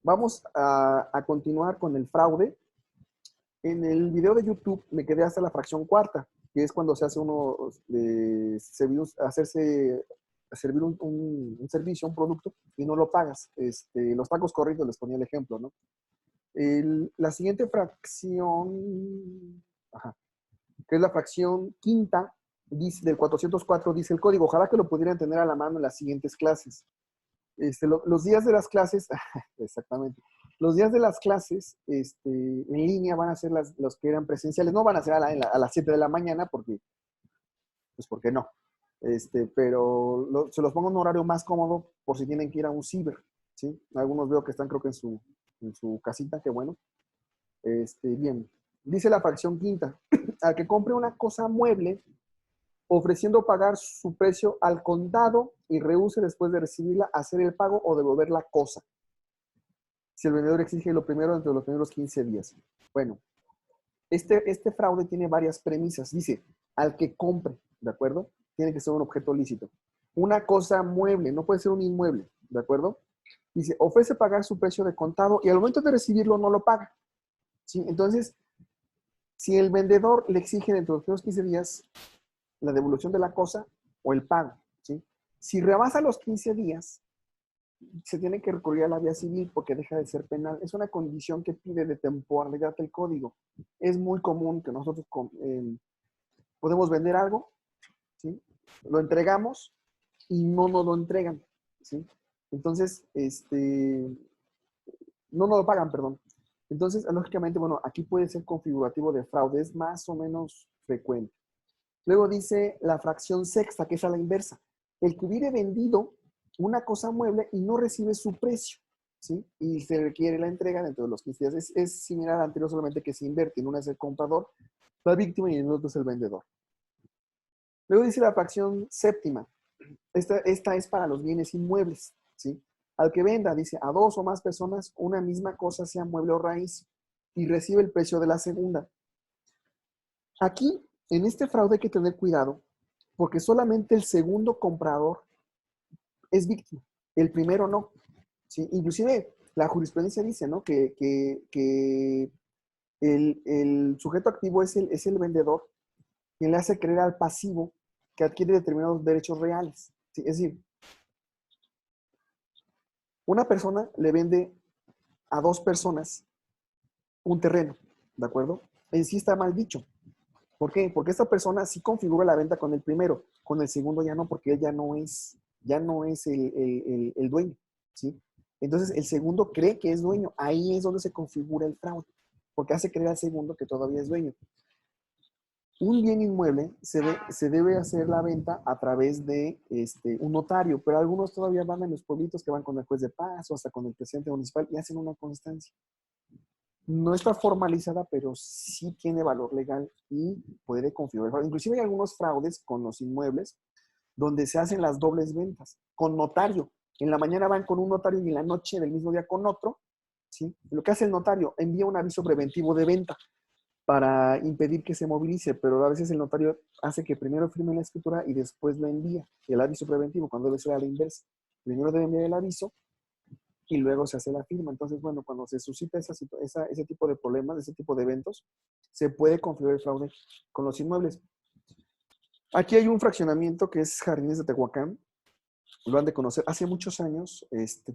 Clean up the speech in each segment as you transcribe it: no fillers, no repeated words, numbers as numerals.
Vamos a continuar con el fraude. En el video de YouTube me quedé hasta la fracción cuarta, que es cuando se hace uno de servir un servicio, un producto, y no lo pagas. Los tacos corridos les ponía el ejemplo, ¿no? La siguiente fracción, ajá, que es la fracción quinta, dice, del 404, dice el código. Ojalá que lo pudieran tener a la mano en las siguientes clases. Los días de las clases, exactamente, los días de las clases en línea van a ser los que eran presenciales, no van a ser a las 7 de la mañana porque, pues porque no, pero se los pongo en un horario más cómodo por si tienen que ir a un ciber, ¿sí? Algunos veo que están creo que en su casita, qué bueno. Bien, dice la fracción quinta, al que compre una cosa mueble, ofreciendo pagar su precio al contado y rehúse después de recibirla hacer el pago o devolver la cosa. Si el vendedor exige lo primero entre los primeros 15 días. Bueno, este fraude tiene varias premisas. Dice, al que compre, ¿de acuerdo? Tiene que ser un objeto lícito. Una cosa mueble, no puede ser un inmueble, ¿de acuerdo? Dice, ofrece pagar su precio de contado y al momento de recibirlo no lo paga. ¿Sí? Entonces, si el vendedor le exige dentro de los primeros 15 días la devolución de la cosa o el pago, ¿sí? Si rebasa los 15 días, se tiene que recurrir a la vía civil porque deja de ser penal. Es una condición que pide de temporalidad el código. Es muy común que nosotros podemos vender algo, ¿sí? Lo entregamos y no nos lo entregan, ¿sí? Entonces, no nos lo pagan, perdón. Entonces, lógicamente, bueno, aquí puede ser configurativo de fraude, es más o menos frecuente. Luego dice la fracción sexta, que es a la inversa. El que hubiere vendido una cosa mueble y no recibe su precio, ¿sí? Y se requiere la entrega dentro de los 15 días. Es similar al anterior, solamente que se invierte. En una es el comprador, la víctima, y en el otro es el vendedor. Luego dice la fracción séptima. Esta es para los bienes inmuebles, ¿sí? Al que venda, dice, a dos o más personas una misma cosa, sea mueble o raíz, y recibe el precio de la segunda. Aquí, en este fraude hay que tener cuidado, porque solamente el segundo comprador es víctima, el primero no, ¿sí? Inclusive la jurisprudencia dice, ¿no? Que el sujeto activo es el vendedor quien le hace creer al pasivo que adquiere determinados derechos reales, ¿sí? Es decir, una persona le vende a dos personas un terreno, ¿de acuerdo? En sí está mal dicho. ¿Por qué? Porque esta persona sí configura la venta con el primero, con el segundo ya no, porque él ya no es el dueño, ¿sí? Entonces el segundo cree que es dueño. Ahí es donde se configura el fraude, porque hace creer al segundo que todavía es dueño. Un bien inmueble se debe hacer la venta a través de un notario, pero algunos todavía van en los pueblitos que van con el juez de paz o hasta con el presidente municipal y hacen una constancia. No está formalizada, pero sí tiene valor legal y puede configurar. Inclusive hay algunos fraudes con los inmuebles donde se hacen las dobles ventas con notario. En la mañana van con un notario y en la noche del mismo día con otro, ¿sí? Lo que hace el notario, envía un aviso preventivo de venta para impedir que se movilice, pero a veces el notario hace que primero firme la escritura y después lo envía, el aviso preventivo, cuando debe ser a la inversa. Primero debe enviar el aviso y luego se hace la firma. Entonces, bueno, cuando se suscita ese tipo de problemas, ese tipo de eventos, se puede configurar el fraude con los inmuebles. Aquí hay un fraccionamiento que es Jardines de Tehuacán, lo han de conocer, hace muchos años,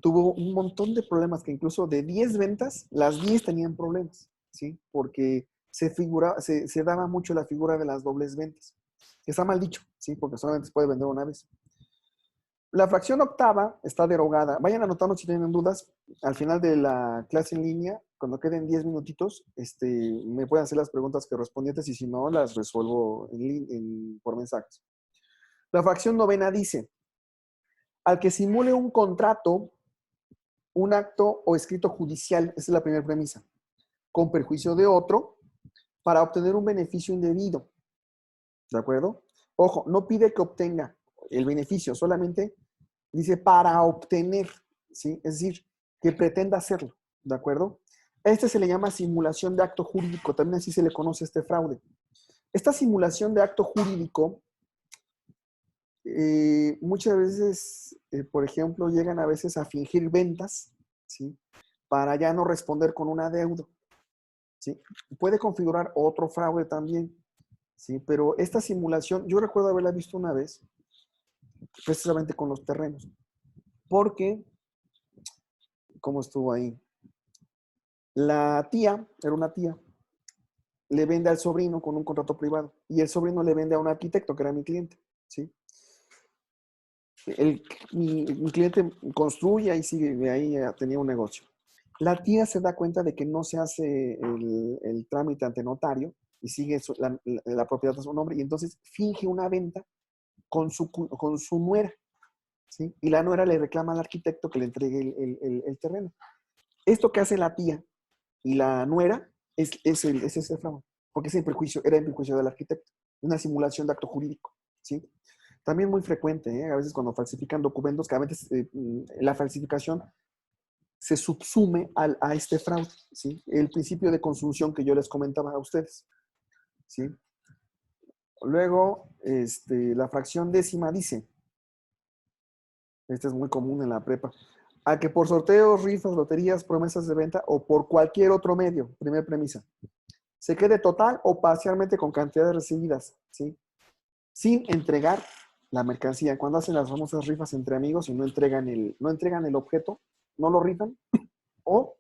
tuvo un montón de problemas, que incluso de 10 ventas, las 10 tenían problemas, ¿sí? Porque se daba mucho la figura de las dobles ventas. Está mal dicho, ¿sí? Porque solamente se puede vender una vez. La fracción octava está derogada. Vayan anotando si tienen dudas. Al final de la clase en línea, cuando queden 10 minutitos, me pueden hacer las preguntas correspondientes y si no, las resuelvo por mensajes. La fracción novena dice, al que simule un contrato, un acto o escrito judicial, esa es la primera premisa, con perjuicio de otro, para obtener un beneficio indebido. ¿De acuerdo? Ojo, no pide que obtenga el beneficio, solamente dice para obtener, ¿sí? Es decir, que pretenda hacerlo, ¿de acuerdo? Se le llama simulación de acto jurídico, también así se le conoce este fraude. Esta simulación de acto jurídico, muchas veces, por ejemplo, llegan a veces a fingir ventas, ¿sí? para ya no responder con un adeudo, ¿sí? Puede configurar otro fraude también, ¿sí? Pero esta simulación, yo recuerdo haberla visto una vez, precisamente con los terrenos, porque, ¿cómo estuvo ahí? La tía, era una tía, le vende al sobrino con un contrato privado y el sobrino le vende a un arquitecto que era mi cliente, ¿sí? Mi cliente construye y sigue, de ahí tenía un negocio. La tía se da cuenta de que no se hace el trámite ante notario y sigue la propiedad a su nombre y entonces finge una venta con su nuera, ¿sí? Y la nuera le reclama al arquitecto que le entregue el terreno. Esto que hace la tía y la nuera es ese fraude, porque era en perjuicio del arquitecto, una simulación de acto jurídico, ¿sí? También muy frecuente, ¿eh? A veces cuando falsifican documentos, que a veces la falsificación se subsume a este fraude, ¿sí? El principio de consunción que yo les comentaba a ustedes, ¿sí? Luego, la fracción décima dice, esta es muy común en la prepa, a que por sorteos, rifas, loterías, promesas de venta o por cualquier otro medio, primera premisa, se quede total o parcialmente con cantidades recibidas, ¿sí? Sin entregar la mercancía. Cuando hacen las famosas rifas entre amigos y no entregan el objeto, no lo rifan o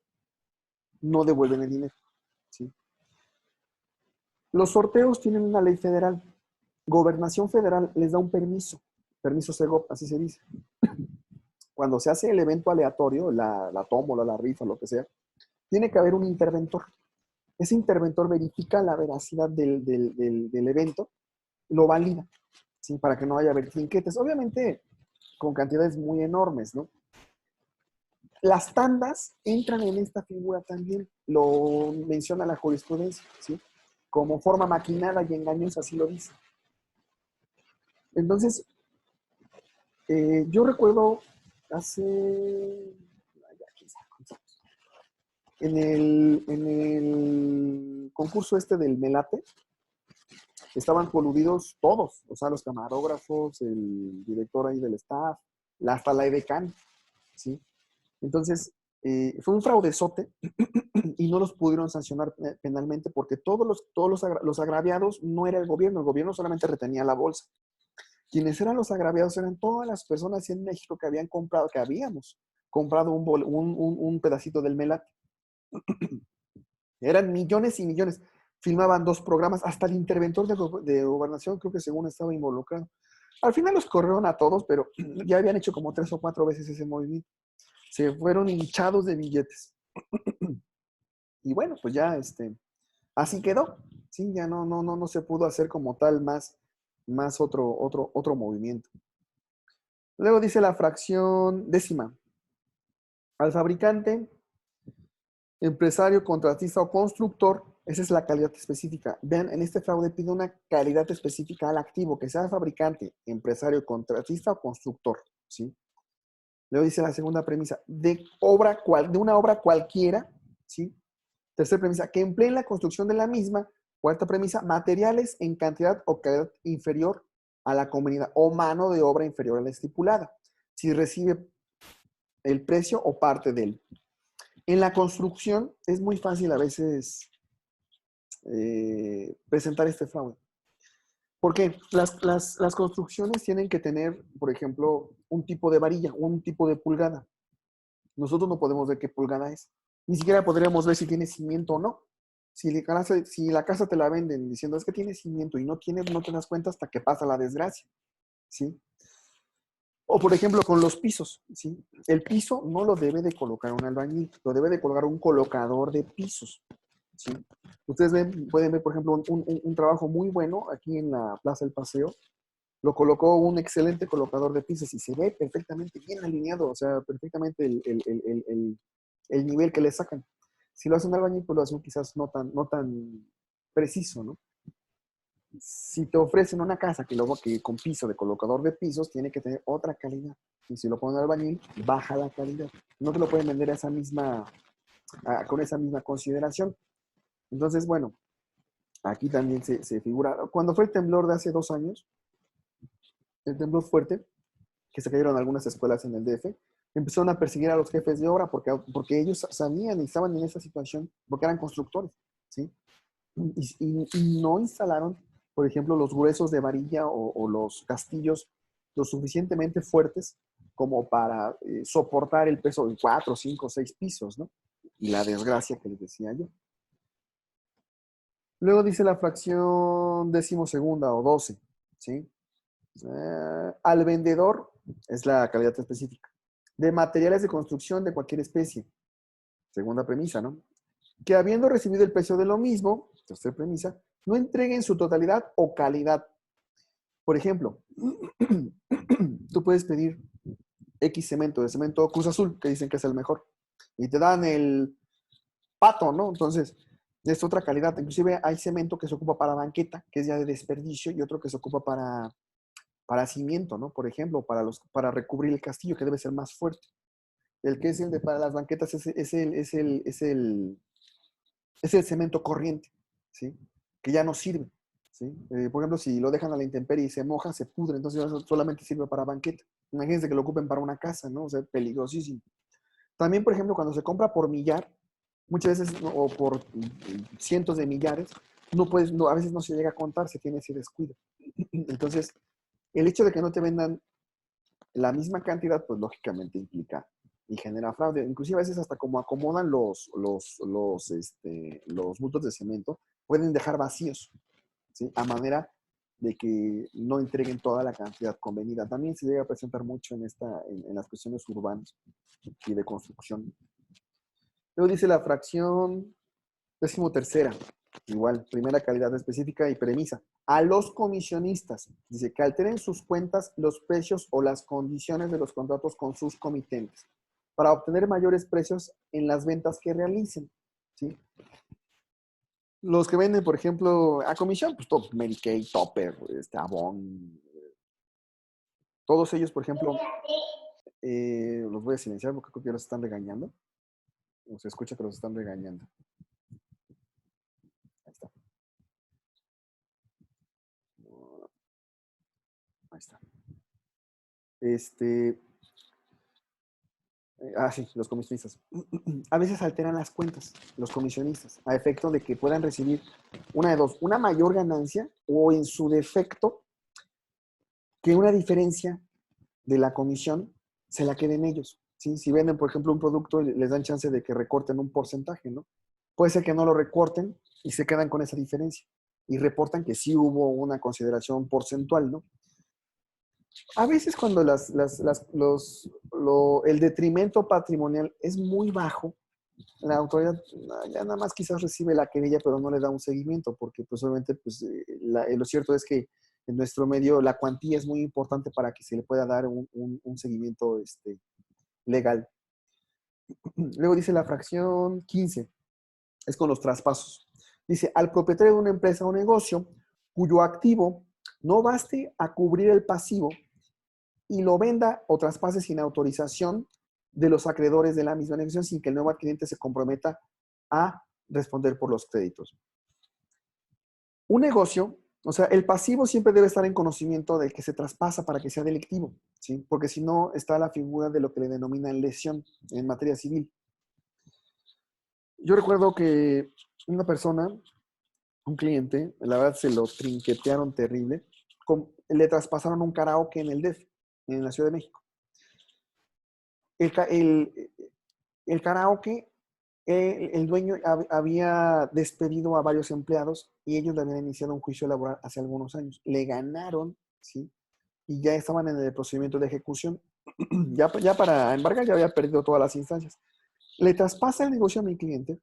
no devuelven el dinero, ¿sí? Los sorteos tienen una ley federal. Gobernación federal les da un permiso Segov, así se dice. Cuando se hace el evento aleatorio, la tómbola, la rifa, lo que sea, tiene que haber un interventor. Ese interventor verifica la veracidad del evento, lo valida, ¿sí? Para que no haya trinquetes. Obviamente, con cantidades muy enormes, ¿no? Las tandas entran en esta figura también, lo menciona la jurisprudencia, ¿sí? Como forma maquinada y engañosa, así lo dice. Entonces, yo recuerdo hace, en el concurso este del Melate, estaban coludidos todos, o sea, los camarógrafos, el director ahí del staff, hasta la edecán, ¿sí? Entonces, fue un fraudezote y no los pudieron sancionar penalmente porque los agraviados no era el gobierno solamente retenía la bolsa. Quienes eran los agraviados eran todas las personas en México que habíamos comprado un pedacito del melate. Eran millones y millones. Filmaban 2 programas, hasta el interventor de gobernación creo que según estaba involucrado. Al final los corrieron a todos, pero ya habían hecho como 3 o 4 veces ese movimiento. Se fueron hinchados de billetes. Y bueno, pues ya así quedó. Sí, ya no se pudo hacer como tal más otro movimiento. Luego dice la fracción décima. Al fabricante, empresario, contratista o constructor, esa es la calidad específica. Vean, en este fraude pide una calidad específica al activo, que sea fabricante, empresario, contratista o constructor, ¿sí? Luego dice la segunda premisa, de una obra cualquiera, ¿sí? Tercera premisa, que emplee en la construcción de la misma. Cuarta premisa, materiales en cantidad o calidad inferior a la convenida o mano de obra inferior a la estipulada. Si recibe el precio o parte de él. En la construcción es muy fácil a veces presentar este fraude. ¿Por qué? Las construcciones tienen que tener, por ejemplo, un tipo de varilla, un tipo de pulgada. Nosotros no podemos ver qué pulgada es. Ni siquiera podríamos ver si tiene cimiento o no. Si la casa te la venden diciendo es que tiene cimiento y no tiene, no te das cuenta hasta que pasa la desgracia, ¿sí? O por ejemplo con los pisos, ¿sí? El piso no lo debe de colocar un albañil, lo debe de colocar un colocador de pisos, ¿sí? Ustedes pueden ver, por ejemplo, un trabajo muy bueno aquí en la Plaza del Paseo. Lo colocó un excelente colocador de pisos y se ve perfectamente bien alineado, o sea, perfectamente el nivel que le sacan. Si lo hace un albañil, pues lo hace quizás no tan preciso, ¿no? Si te ofrecen una casa que con piso de colocador de pisos, tiene que tener otra calidad. Y si lo ponen al albañil, baja la calidad. No te lo pueden vender con esa misma consideración. Entonces, bueno, aquí también se figura. Cuando fue el temblor de hace 2 años, el temblor fuerte, que se cayeron algunas escuelas en el DF, Empezaron a perseguir a los jefes de obra porque ellos sabían y estaban en esa situación, porque eran constructores, ¿sí? Y no instalaron, por ejemplo, los gruesos de varilla o los castillos lo suficientemente fuertes como para soportar el peso de 4, 5, 6 pisos, ¿no? Y la desgracia que les decía yo. Luego dice la fracción decimosegunda o 12, ¿sí? Al vendedor, es la calidad específica, de materiales de construcción de cualquier especie. Segunda premisa, ¿no? Que habiendo recibido el precio de lo mismo, tercera premisa, no entreguen su totalidad o calidad. Por ejemplo, tú puedes pedir X cemento, de cemento Cruz Azul, que dicen que es el mejor, y te dan el pato, ¿no? Entonces, es otra calidad. Inclusive hay cemento que se ocupa para banqueta, que es ya de desperdicio, y otro que se ocupa para cimiento, ¿no? Por ejemplo, para recubrir el castillo, que debe ser más fuerte. El que es el de para las banquetas es el cemento corriente, ¿sí? Que ya no sirve, ¿sí? Por ejemplo, si lo dejan a la intemperie y se moja, se pudre, entonces solamente sirve para banqueta. Imagínense que lo ocupen para una casa, ¿no? O sea, peligrosísimo. También, por ejemplo, cuando se compra por millar, muchas veces, ¿no? O por cientos de millares, a veces no se llega a contar, se tiene ese descuido. Entonces, el hecho de que no te vendan la misma cantidad, pues lógicamente implica y genera fraude. Inclusive a veces hasta como acomodan los bultos de cemento, pueden dejar vacíos, ¿sí? A manera de que no entreguen toda la cantidad convenida. También se llega a presentar mucho en las cuestiones urbanas y de construcción. Luego dice la fracción 13ª, igual, primera calidad específica y premisa. A los comisionistas, dice que alteren sus cuentas, los precios o las condiciones de los contratos con sus comitentes para obtener mayores precios en las ventas que realicen, ¿sí? Los que venden, por ejemplo, a comisión, pues todo, Mary Kay, Topper, Avon, todos ellos, por ejemplo, los voy a silenciar porque creo que ya los están regañando. O se escucha que los están regañando. Ahí está. Ahí está. Sí, los comisionistas. A veces alteran las cuentas, los comisionistas, a efecto de que puedan recibir una de dos, una mayor ganancia o en su defecto, que una diferencia de la comisión se la queden ellos, ¿sí? Si venden, por ejemplo, un producto, les dan chance de que recorten un porcentaje, ¿no? Puede ser que no lo recorten y se quedan con esa diferencia y reportan que sí hubo una consideración porcentual, ¿no? A veces cuando el detrimento patrimonial es muy bajo, la autoridad ya nada más quizás recibe la querella, pero no le da un seguimiento, porque pues obviamente pues, lo cierto es que en nuestro medio la cuantía es muy importante para que se le pueda dar un seguimiento legal. Luego dice la fracción 15, es con los traspasos. Dice, al propietario de una empresa o negocio cuyo activo no baste a cubrir el pasivo y lo venda o traspase sin autorización de los acreedores de la misma negociación sin que el nuevo adquiriente se comprometa a responder por los créditos. Un negocio, o sea, el pasivo siempre debe estar en conocimiento del que se traspasa para que sea delictivo, ¿sí? Porque si no, está la figura de lo que le denominan lesión en materia civil. Yo recuerdo que una persona, un cliente, la verdad se lo trinquetearon terrible, le traspasaron un karaoke en el DF, en la Ciudad de México. El karaoke, el dueño había despedido a varios empleados y ellos le habían iniciado un juicio laboral hace algunos años. Le ganaron, ¿sí? Y ya estaban en el procedimiento de ejecución. Ya para embargar ya había perdido todas las instancias. Le traspasa el negocio a mi cliente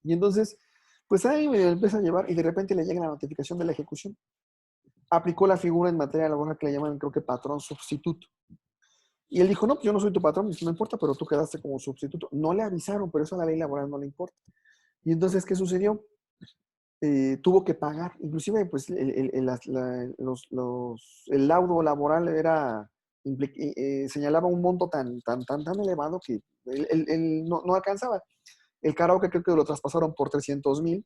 y entonces, pues ahí me empieza a llevar y de repente le llega la notificación de la ejecución. Aplicó la figura en materia laboral que le llaman, creo que patrón sustituto. Y él dijo, no, pues yo no soy tu patrón, no me importa, pero tú quedaste como sustituto. No le avisaron, pero eso a la ley laboral no le importa. Y entonces, ¿qué sucedió? Tuvo que pagar. Inclusive, pues, el laudo laboral señalaba un monto tan elevado que él no alcanzaba. El karaoke creo que lo traspasaron por 300,000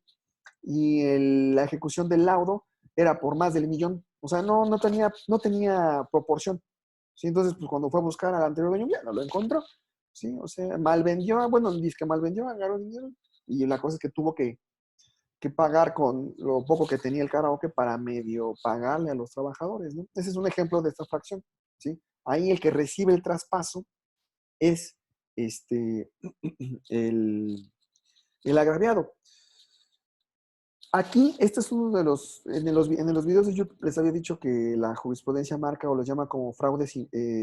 y la ejecución del laudo era por más del millón. O sea, no tenía proporción. ¿sí? Entonces, pues cuando fue a buscar al anterior dueño, ya no lo encontró, ¿sí? O sea, mal vendió, bueno, dice que mal vendió, agarró dinero. Y la cosa es que tuvo que pagar con lo poco que tenía el karaoke para medio pagarle a los trabajadores, ¿no? Ese es un ejemplo de esta fracción, ¿sí? Ahí el que recibe el traspaso es el, el agraviado. Aquí, este es uno de en los videos de YouTube les había dicho que la jurisprudencia marca o los llama como fraudes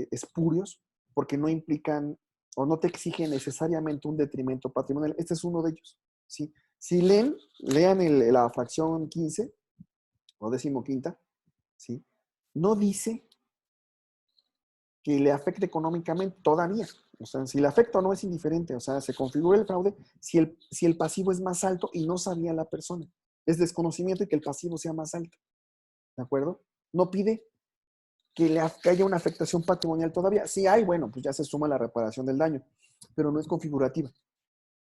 espurios, porque no implican o no te exigen necesariamente un detrimento patrimonial. Este es uno de ellos, ¿sí? Si lean la fracción 15 o 15ª, ¿sí? No dice que le afecte económicamente todavía. O sea, si le afecta o no es indiferente. O sea, se configura el fraude si el pasivo es más alto y no sabía la persona. Es desconocimiento y que el pasivo sea más alto. ¿De acuerdo? No pide que haya una afectación patrimonial todavía. Si hay, bueno, pues ya se suma la reparación del daño, pero no es configurativa.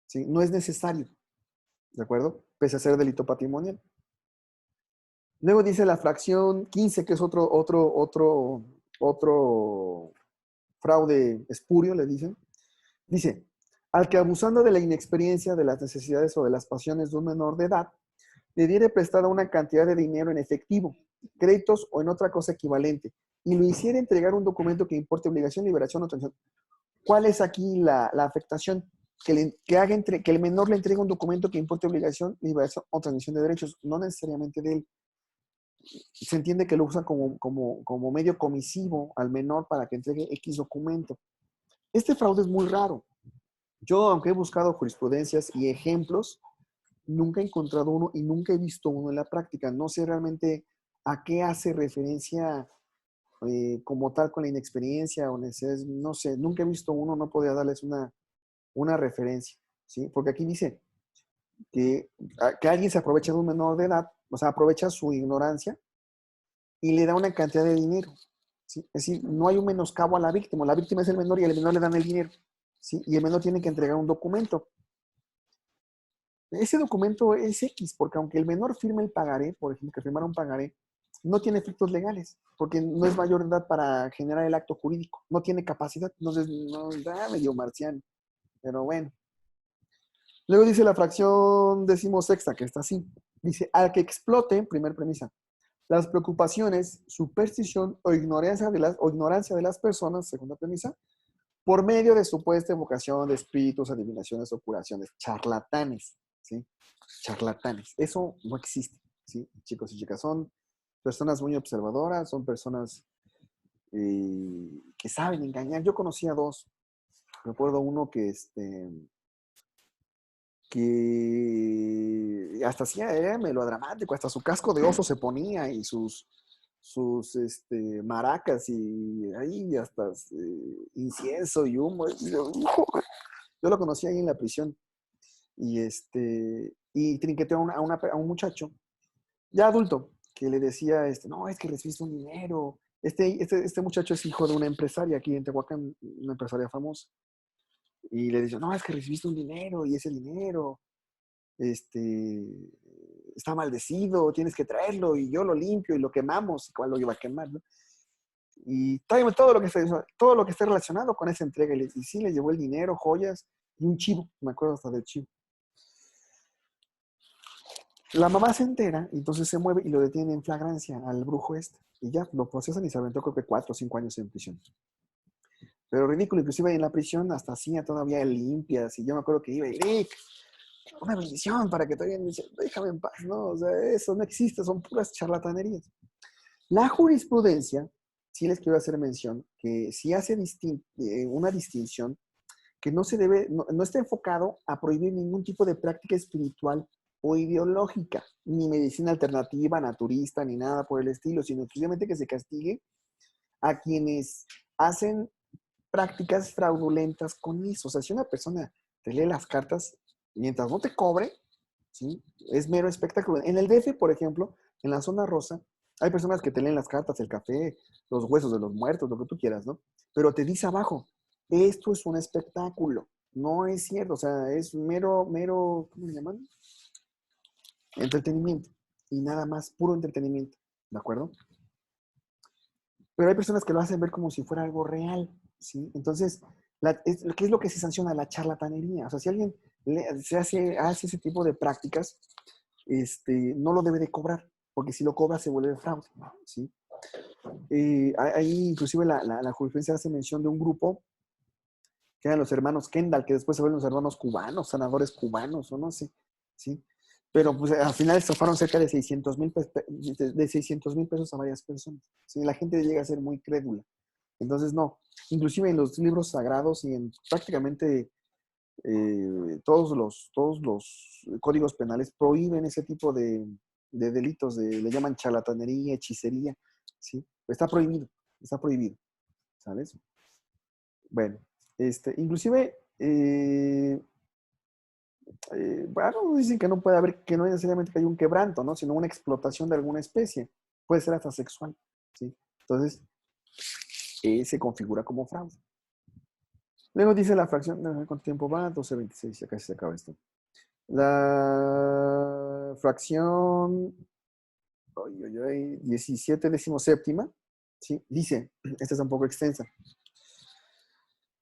¿Sí? No es necesario. ¿De acuerdo? Pese a ser delito patrimonial. Luego dice la fracción 15, que es otro fraude espurio, le dicen. Dice, al que abusando de la inexperiencia, de las necesidades o de las pasiones de un menor de edad, le diere prestada una cantidad de dinero en efectivo, créditos o en otra cosa equivalente, y lo hiciera entregar un documento que importe obligación, liberación o transacción. ¿Cuál es aquí la afectación? Que el menor le entregue un documento que importe obligación, liberación o transmisión de derechos, no necesariamente de él. Se entiende que lo usan como medio comisivo al menor para que entregue X documento. Este fraude es muy raro. Yo, aunque he buscado jurisprudencias y ejemplos, nunca he encontrado uno y nunca he visto uno en la práctica. No sé realmente a qué hace referencia como tal con la inexperiencia o necesidades. No sé, nunca he visto uno, no podría darles una referencia, ¿sí? Porque aquí dice que alguien se aprovecha de un menor de edad, o sea, aprovecha su ignorancia y le da una cantidad de dinero, ¿sí? Es decir, no hay un menoscabo a la víctima es el menor y al menor le dan el dinero, ¿sí? Y el menor tiene que entregar un documento. Ese documento es X, porque aunque el menor firme el pagaré, por ejemplo, que firmara un pagaré, no tiene efectos legales, porque no es mayor de edad para generar el acto jurídico, no tiene capacidad, entonces no da medio marciano, pero bueno. Luego dice la fracción 16ª, que está así, dice, al que explote, primer premisa, las preocupaciones, superstición o ignorancia de las personas, segunda premisa, por medio de supuesta evocación de espíritus, adivinaciones o curaciones, charlatanes, ¿sí? Charlatanes. Eso no existe, ¿sí? Chicos y chicas, son personas muy observadoras, son personas que saben engañar. Yo conocí a dos. Recuerdo uno que hasta hacía melodramático, hasta su casco de oso se ponía y sus maracas y ahí hasta incienso y humo. Yo lo conocí ahí en la prisión y trinqueteó a un muchacho ya adulto que le decía, no, es que recibiste un dinero. Este muchacho es hijo de una empresaria aquí en Tehuacán, una empresaria famosa. Y le dice, no, es que recibiste un dinero y ese dinero este, está maldecido, tienes que traerlo y yo lo limpio y lo quemamos, igual lo iba a quemar, ¿no? Y tráeme todo lo que esté relacionado con esa entrega. Y sí, le llevó el dinero, joyas y un chivo, me acuerdo hasta del chivo. La mamá se entera, y entonces se mueve y lo detiene en flagrancia al brujo este. Y ya lo procesan y se aventó creo que 4 o 5 años en prisión. Pero ridículo, inclusive en la prisión hasta hacía todavía limpias. Y yo me acuerdo que iba y, Rick, una bendición para que todavía me dice, déjame en paz, ¿no? O sea, eso no existe, son puras charlatanerías. La jurisprudencia, sí les quiero hacer mención, que sí hace una distinción que no está enfocado a prohibir ningún tipo de práctica espiritual o ideológica, ni medicina alternativa, naturista, ni nada por el estilo, sino exclusivamente que se castigue a quienes hacen prácticas fraudulentas con eso. O sea, si una persona te lee las cartas mientras no te cobre, ¿sí? Es mero espectáculo. En el DF, por ejemplo, en la zona rosa, hay personas que te leen las cartas, el café, los huesos de los muertos, lo que tú quieras, ¿no? Pero te dice abajo, esto es un espectáculo. No es cierto, o sea, es mero, ¿cómo le llaman? Entretenimiento. Y nada más, puro entretenimiento, ¿de acuerdo? pero hay personas que lo hacen ver como si fuera algo real, ¿sí? Entonces, ¿qué es lo que se sanciona? La charlatanería. O sea, si alguien hace ese tipo de prácticas, no lo debe de cobrar, porque si lo cobra se vuelve fraude, ¿sí? Ahí inclusive la jurisprudencia hace mención de un grupo que eran los hermanos Kendall, que después se vuelven los hermanos cubanos, sanadores cubanos, o no sé, ¿sí? Pero pues al final estafaron cerca de 600,000 pesos a varias personas, ¿sí? La gente llega a ser muy crédula. Entonces, no, inclusive en los libros sagrados y en prácticamente todos los códigos penales prohíben ese tipo de delitos, le llaman charlatanería, hechicería, ¿sí? Está prohibido, ¿sabes? Bueno, inclusive, bueno, dicen que no puede haber, que no necesariamente que haya un quebranto, ¿no? Sino una explotación de alguna especie. Puede ser hasta sexual, ¿sí? Entonces, se configura como fraude. Luego dice la fracción, ¿cuánto tiempo va? 12:26, ya casi se acaba esto. La fracción 17/17, ¿sí? Dice, esta es un poco extensa.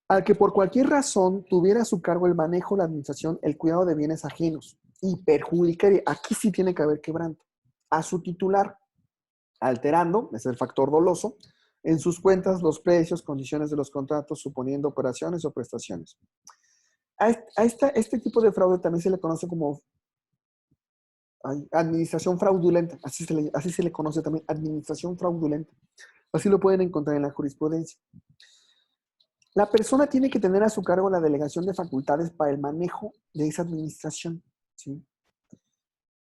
Al que por cualquier razón tuviera a su cargo el manejo, la administración, el cuidado de bienes ajenos y perjudicaría, aquí sí tiene que haber quebranto, a su titular, alterando, es el factor doloso, en sus cuentas los precios, condiciones de los contratos, suponiendo operaciones o prestaciones. Este tipo de fraude también se le conoce como administración fraudulenta, así se le conoce también, administración fraudulenta. Así lo pueden encontrar en la jurisprudencia. La persona tiene que tener a su cargo la delegación de facultades para el manejo de esa administración, ¿sí?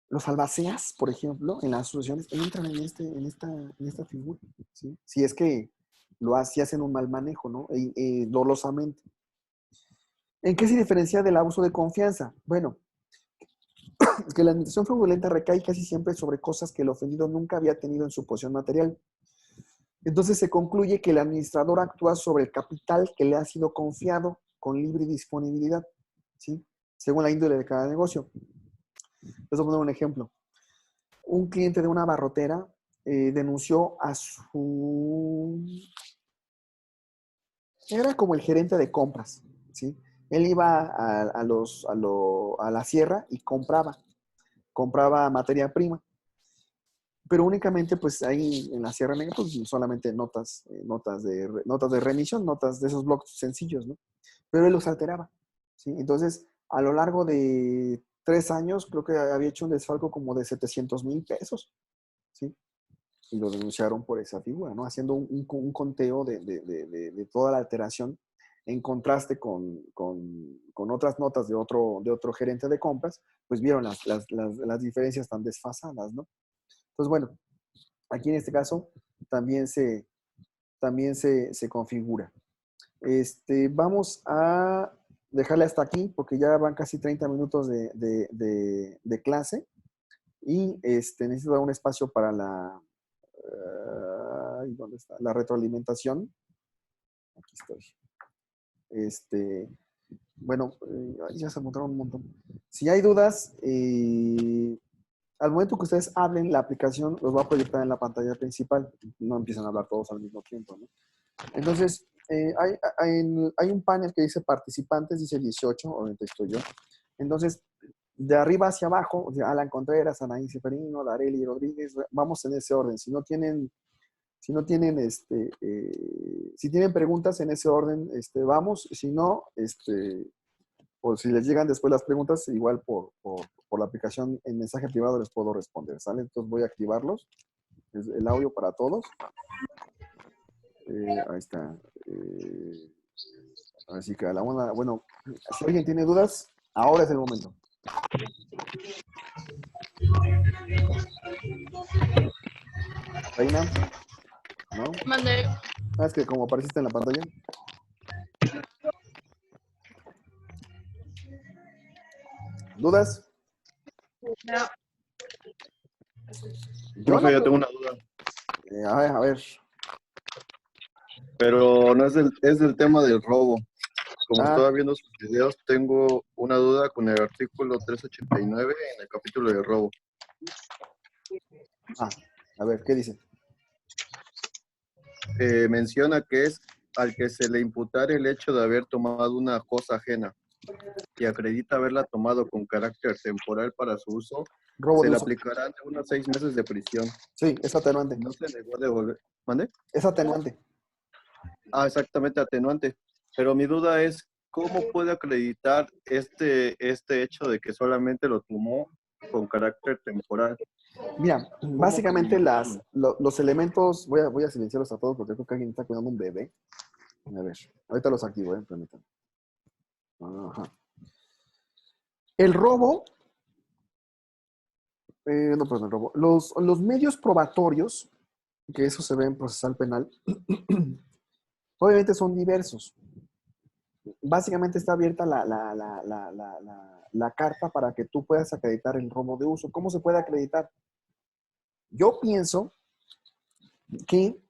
Los albaceas, por ejemplo, en las asociaciones, entran en esta figura, ¿sí? Si es que si hacen un mal manejo, ¿no? Dolosamente. ¿En qué se diferencia del abuso de confianza? Bueno, es que la administración fraudulenta recae casi siempre sobre cosas que el ofendido nunca había tenido en su posesión material. Entonces se concluye que el administrador actúa sobre el capital que le ha sido confiado con libre disponibilidad, ¿sí? Según la índole de cada negocio. Les voy a poner un ejemplo. Un cliente de una barrotera denunció a era como el gerente de compras, ¿sí? Él iba a la sierra y compraba materia prima, pero únicamente pues ahí en la Sierra Negra pues solamente notas de remisión, notas de esos blogs sencillos, ¿no? Pero él los alteraba, ¿sí? Entonces, a lo largo de 3 años, creo que había hecho un desfalco como de 700,000 pesos, ¿sí? Y lo denunciaron por esa figura, ¿no? Haciendo un conteo de toda la alteración en contraste con otras notas de otro gerente de compras, pues vieron las diferencias tan desfasadas, ¿no? Entonces, bueno, aquí en este caso también se configura. Vamos a dejarle hasta aquí porque ya van casi 30 minutos de clase y necesito dar un espacio para ¿dónde está? La retroalimentación. Aquí estoy. Bueno, ya se montaron un montón. Si hay dudas, al momento que ustedes hablen, la aplicación los va a proyectar en la pantalla principal. No empiezan a hablar todos al mismo tiempo, ¿no? Entonces, hay un panel que dice participantes, dice 18, obviamente estoy yo. Entonces, de arriba hacia abajo, o sea, Alan Contreras, Anaí Seferino, Dareli Rodríguez, vamos en ese orden. Si tienen preguntas en ese orden, vamos. Si no, o si les llegan después las preguntas, igual por la aplicación en mensaje privado les puedo responder, ¿sale? Entonces voy a activarlos. Es el audio para todos. Ahí está. Así que a la una, bueno, si alguien tiene dudas, ahora es el momento. Reina, ¿no? Mandé. Es que como apareciste en la pantalla. ¿Dudas? No. Profe, yo tengo una duda, A ver. pero no es del tema del robo. Como Ah, estaba viendo sus videos, tengo una duda con el artículo 389 en el capítulo de robo. a ver, ¿qué dice? menciona que es al que se le imputare el hecho de haber tomado una cosa ajena y acredita haberla tomado con carácter temporal para su uso, Robo se de le uso. aplicarán de unos 6 meses de prisión. Sí, es atenuante. No se negó a devolver. ¿Mande? Es atenuante. Ah, exactamente, atenuante. Pero mi duda es, ¿cómo puede acreditar este hecho de que solamente lo tomó con carácter temporal? Mira, ¿Cómo básicamente acreditarlo? los elementos, voy a silenciarlos a todos porque creo que alguien está cuidando un bebé. A ver, ahorita los activo, permítanme. Ajá. El robo, no, perdón, el robo. Los medios probatorios, que eso se ve en procesal penal, obviamente son diversos. Básicamente está abierta la carta para que tú puedas acreditar el robo de uso. ¿Cómo se puede acreditar? Yo pienso que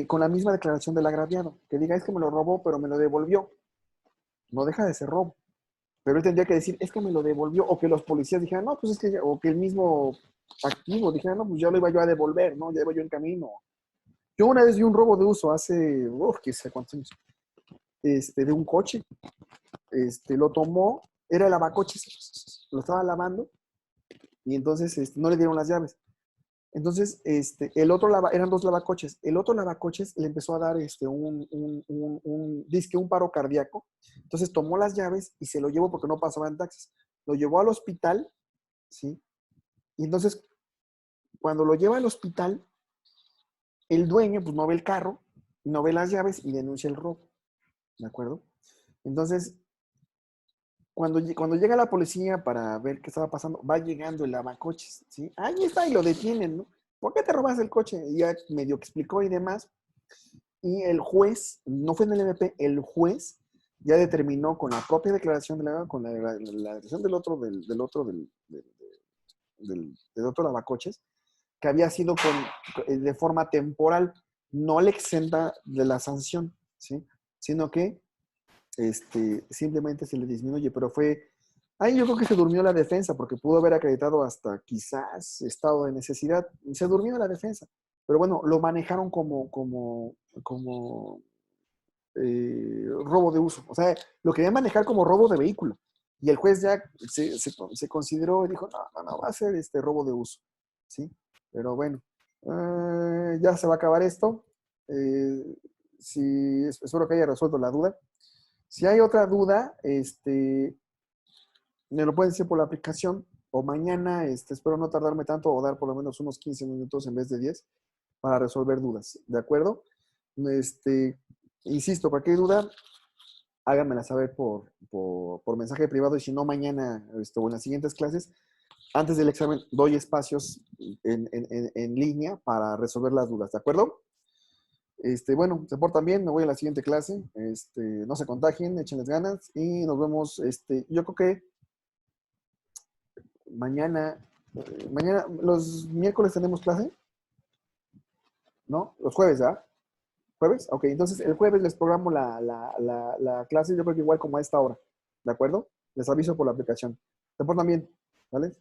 con la misma declaración del agraviado, que diga es que me lo robó, pero me lo devolvió, no deja de ser robo. Pero él tendría que decir es que me lo devolvió, o que los policías dijeran, no, pues es que, o que el mismo activo dijera, no, pues ya lo iba yo a devolver, ¿no? Ya iba yo en camino. Yo una vez vi un robo de uso hace, qué sé cuántos años, de un coche, lo tomó, era el lavacoches, lo estaba lavando, y entonces no le dieron las llaves. Entonces, el otro eran dos lavacoches. El otro lavacoches le empezó a dar disque un paro cardíaco. Entonces tomó las llaves y se lo llevó porque no pasaba en taxis. Lo llevó al hospital, ¿sí? Y entonces, cuando lo lleva al hospital, el dueño, pues no ve el carro, no ve las llaves y denuncia el robo. ¿De acuerdo? Entonces, cuando llega la policía para ver qué estaba pasando, va llegando el lavacoches, ¿sí? Ahí está y lo detienen, ¿no? ¿Por qué te robas el coche? Y ya medio que explicó y demás. Y el juez, no fue en el MP, el juez ya determinó con la propia declaración con la declaración del otro lavacoches, que había sido de forma temporal, no le exenta de la sanción, ¿sí? Sino que simplemente se le disminuye, pero ahí yo creo que se durmió la defensa, porque pudo haber acreditado hasta quizás estado de necesidad, se durmió la defensa, pero bueno, lo manejaron como robo de uso, o sea, lo querían manejar como robo de vehículo, y el juez ya se consideró y dijo, no, va a ser robo de uso, ¿sí? Pero bueno, ya se va a acabar esto, sí, espero que haya resuelto la duda. Si hay otra duda, me lo pueden decir por la aplicación o mañana, espero no tardarme tanto o dar por lo menos unos 15 minutos en vez de 10 para resolver dudas, ¿de acuerdo? Insisto, cualquier duda, háganmela saber por mensaje privado y si no, mañana o en las siguientes clases, antes del examen, doy espacios en línea para resolver las dudas, ¿de acuerdo? Bueno, se portan bien, me voy a la siguiente clase. No se contagien, échenles ganas y nos vemos. Yo creo que mañana, los miércoles tenemos clase, ¿no? Los jueves, ¿ya? ¿Jueves? Ok, entonces el jueves les programo la clase, yo creo que igual como a esta hora, ¿de acuerdo? Les aviso por la aplicación. Se portan bien, ¿vale?